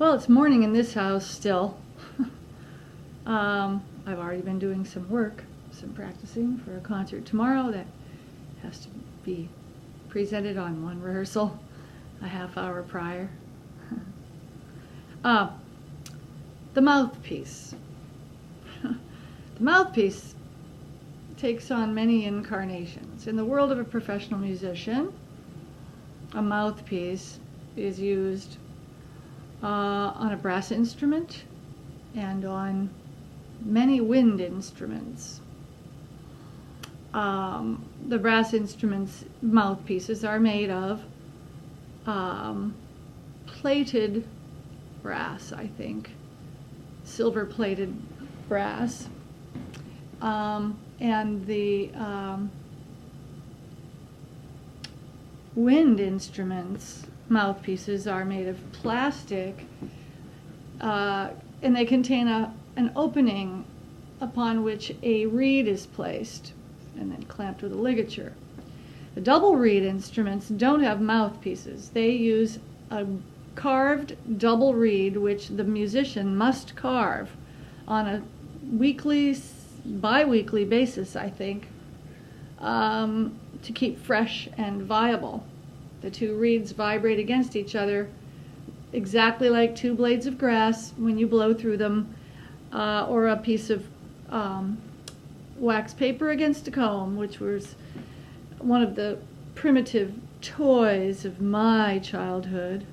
Well, it's morning in this house still. I've already been doing some work, some practicing for a concert tomorrow that has to be presented on one rehearsal a half hour prior. The mouthpiece. The mouthpiece takes on many incarnations. In the world of a professional musician, a mouthpiece is used on a brass instrument and on many wind instruments. The brass instruments mouthpieces are made of plated brass, I think, silver plated brass, and the wind instruments mouthpieces are made of plastic, and they contain an opening upon which a reed is placed and then clamped with a ligature. The double reed instruments don't have mouthpieces. They use a carved double reed, which the musician must carve on a weekly, bi-weekly basis, I think, to keep fresh and viable. The two reeds vibrate against each other exactly like two blades of grass when you blow through them, or a piece of wax paper against a comb, which was one of the primitive toys of my childhood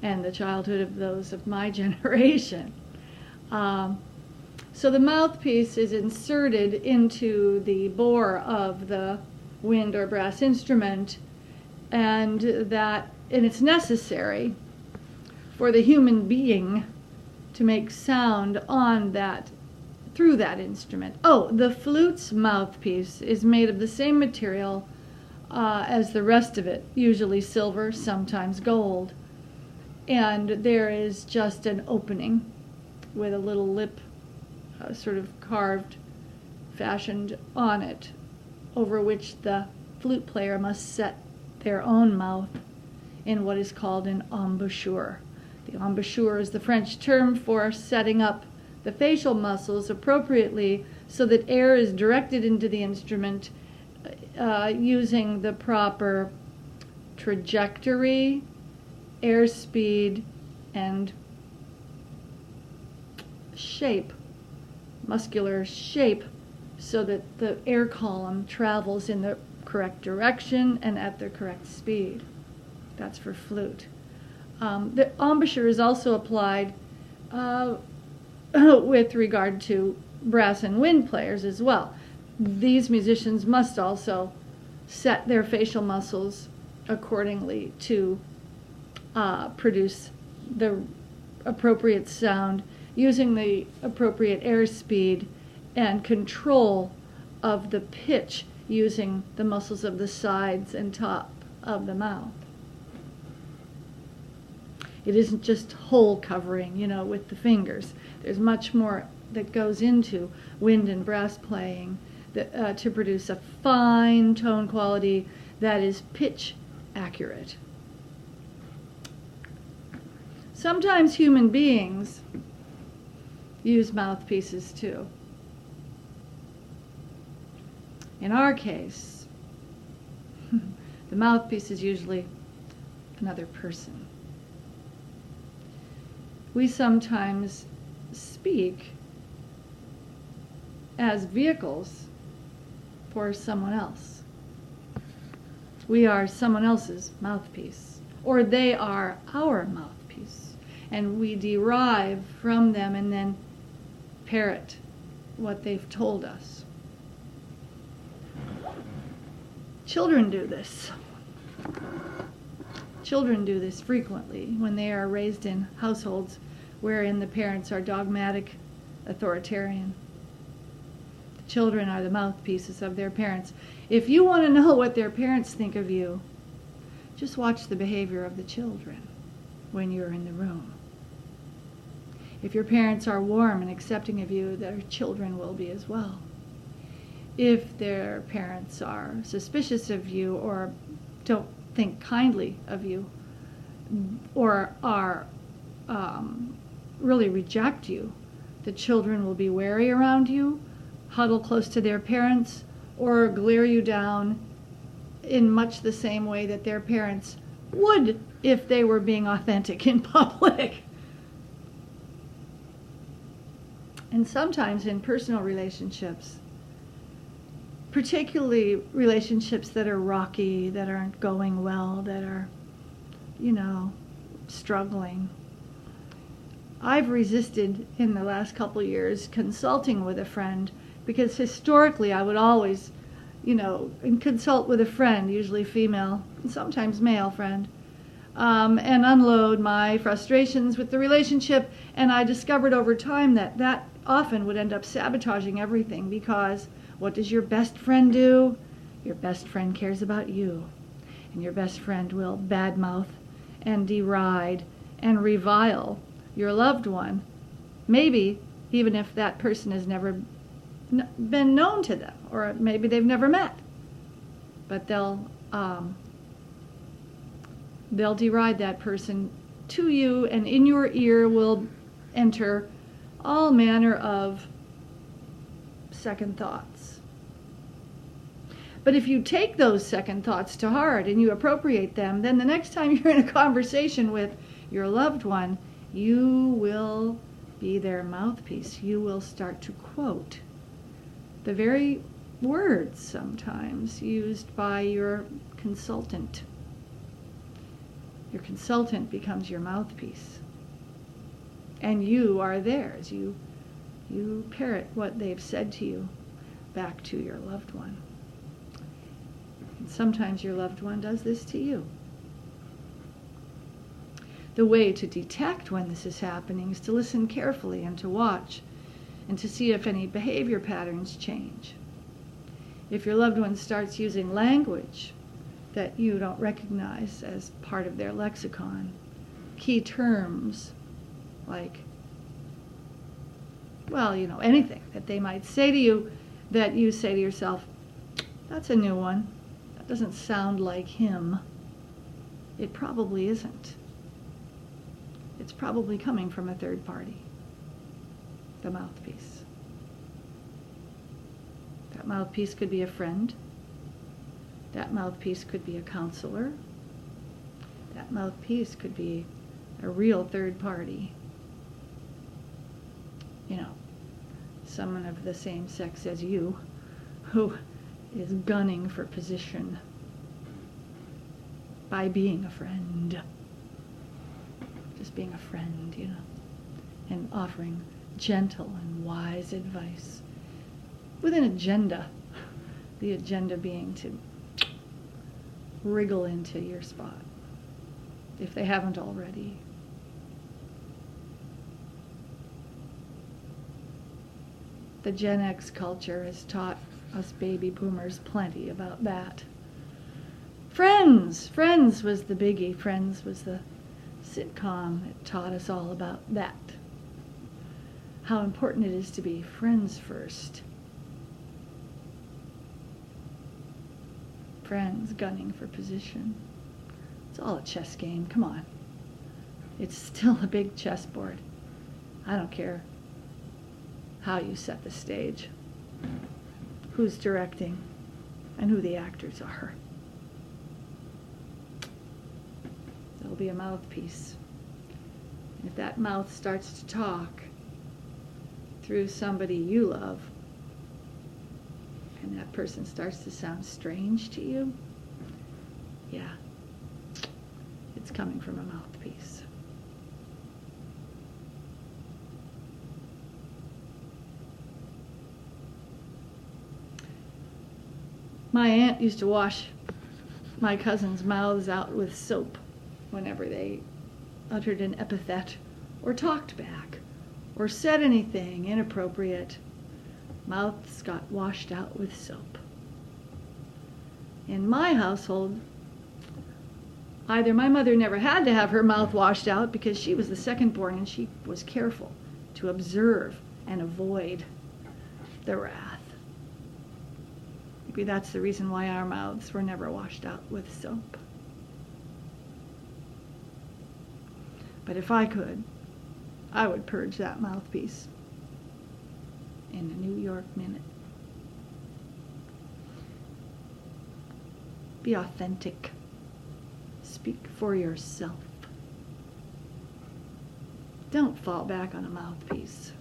and the childhood of those of my generation. So the mouthpiece is inserted into the bore of the wind or brass instrument, and it's necessary for the human being to make sound on that, through that instrument. Oh, the flute's mouthpiece is made of the same material as the rest of it, usually silver, sometimes gold. And there is just an opening with a little lip sort of carved, fashioned on it, over which the flute player must set their own mouth in what is called an embouchure. The embouchure is the French term for setting up the facial muscles appropriately so that air is directed into the instrument using the proper trajectory, airspeed, and shape, muscular shape, so that the air column travels in the correct direction and at the correct speed. That's for flute. The embouchure is also applied with regard to brass and wind players as well. These musicians must also set their facial muscles accordingly to produce the appropriate sound, using the appropriate airspeed and control of the pitch using the muscles of the sides and top of the mouth. It isn't just hole covering, with the fingers. There's much more that goes into wind and brass playing to produce a fine tone quality that is pitch accurate. Sometimes human beings use mouthpieces too. In our case, the mouthpiece is usually another person. We sometimes speak as vehicles for someone else. We are someone else's mouthpiece, or they are our mouthpiece, and we derive from them and then parrot what they've told us. Children do this. Children do this frequently when they are raised in households wherein the parents are dogmatic, authoritarian. The children are the mouthpieces of their parents. If you want to know what their parents think of you, just watch the behavior of the children when you're in the room. If your parents are warm and accepting of you, their children will be as well. If their parents are suspicious of you or don't think kindly of you, or are really reject you, the children will be wary around you, huddle close to their parents, or glare you down in much the same way that their parents would if they were being authentic in public. And sometimes in personal relationships, particularly relationships that are rocky, that aren't going well, that are, struggling, I've resisted in the last couple years consulting with a friend, because historically I would always, consult with a friend, usually female, and sometimes male friend, and unload my frustrations with the relationship. And I discovered over time that often would end up sabotaging everything, because what does your best friend do? Your best friend cares about you, and your best friend will badmouth and deride and revile your loved one, maybe even if that person has never been known to them, or maybe they've never met, but they'll deride that person to you, and in your ear will enter all manner of second thoughts. But if you take those second thoughts to heart and you appropriate them, then the next time you're in a conversation with your loved one, you will be their mouthpiece. You will start to quote the very words sometimes used by your consultant. Your consultant becomes your mouthpiece, and you are theirs. You parrot what they've said to you back to your loved one. And sometimes your loved one does this to you. The way to detect when this is happening is to listen carefully and to watch and to see if any behavior patterns change. If your loved one starts using language that you don't recognize as part of their lexicon, key terms like, anything that they might say to you that you say to yourself, that's a new one. That doesn't sound like him. It probably isn't. It's probably coming from a third party, the mouthpiece. That mouthpiece could be a friend. That mouthpiece could be a counselor. That mouthpiece could be a real third party. Someone of the same sex as you who is gunning for position by being a friend. Just being a friend, and offering gentle and wise advice with an agenda. The agenda being to wriggle into your spot, if they haven't already. The Gen X culture has taught us baby boomers plenty about that. Friends was the biggie. Friends was the sitcom that taught us all about that. How important it is to be friends first. Friends gunning for position. It's all a chess game, come on. It's still a big chessboard. I don't care how you set the stage, who's directing, and who the actors are. There'll be a mouthpiece. And if that mouth starts to talk through somebody you love, and that person starts to sound strange to you, yeah, it's coming from a mouthpiece. My aunt used to wash my cousins' mouths out with soap whenever they uttered an epithet or talked back or said anything inappropriate. Mouths got washed out with soap. In my household, either my mother never had to have her mouth washed out because she was the second born and she was careful to observe and avoid the wrath. Maybe that's the reason why our mouths were never washed out with soap. But if I could, I would purge that mouthpiece in a New York minute. Be authentic. Speak for yourself. Don't fall back on a mouthpiece.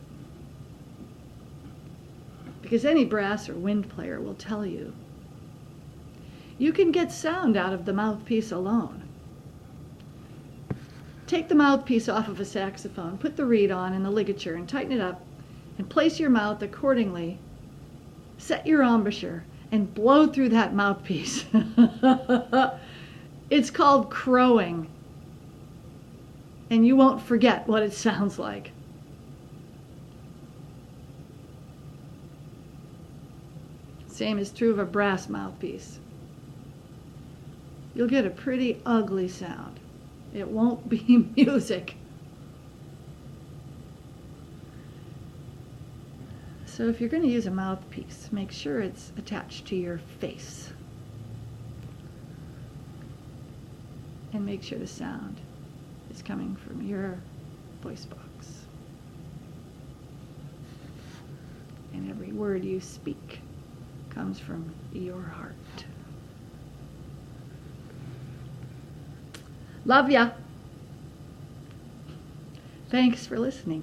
Because any brass or wind player will tell you, you can get sound out of the mouthpiece alone. Take the mouthpiece off of a saxophone, put the reed on and the ligature and tighten it up, and place your mouth accordingly. Set your embouchure and blow through that mouthpiece. It's called crowing, and you won't forget what it sounds like. Same is true of a brass mouthpiece. You'll get a pretty ugly sound. It won't be music. So if you're going to use a mouthpiece, make sure it's attached to your face. And make sure the sound is coming from your voice box. And every word you speak comes from your heart. Love ya. Thanks for listening.